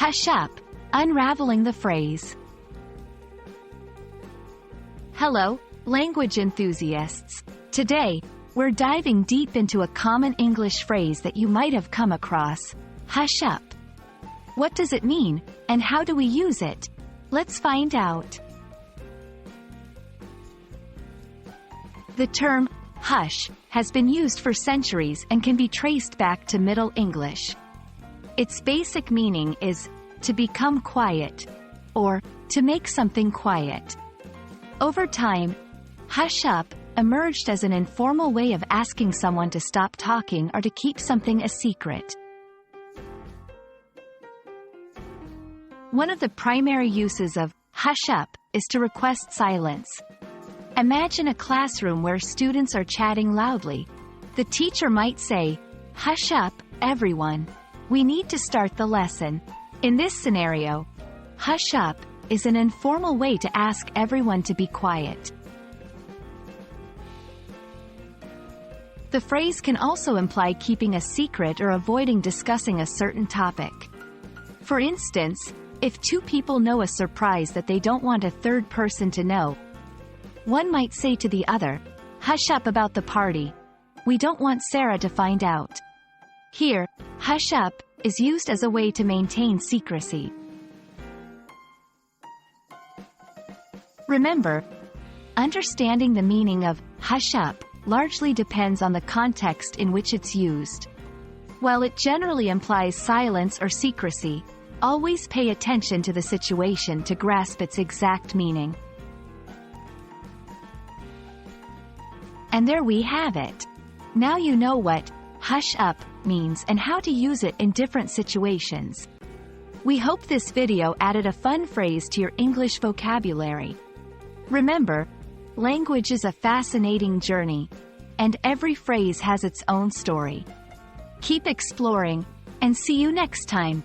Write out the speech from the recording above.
Hush up, unraveling the phrase. Hello, language enthusiasts. Today, we're diving deep into a common English phrase that you might have come across. Hush up. What does it mean, and how do we use it? Let's find out. The term, hush, has been used for centuries and can be traced back to Middle English. Its basic meaning is, to become quiet, or, to make something quiet. Over time, hush up emerged as an informal way of asking someone to stop talking or to keep something a secret. One of the primary uses of hush up is to request silence. Imagine a classroom where students are chatting loudly. The teacher might say, "Hush up, everyone. We need to start the lesson." In this scenario, hush up is an informal way to ask everyone to be quiet. The phrase can also imply keeping a secret or avoiding discussing a certain topic. For instance, if two people know a surprise that they don't want a third person to know, one might say to the other, "Hush up about the party. We don't want Sarah to find out." Here, hush up is used as a way to maintain secrecy. Remember, understanding the meaning of hush up largely depends on the context in which it's used. While it generally implies silence or secrecy, always pay attention to the situation to grasp its exact meaning. And there we have it. Now you know what hush up means and how to use it in different situations. We hope this video added a fun phrase to your English vocabulary. Remember, language is a fascinating journey, and every phrase has its own story. Keep exploring, and see you next time.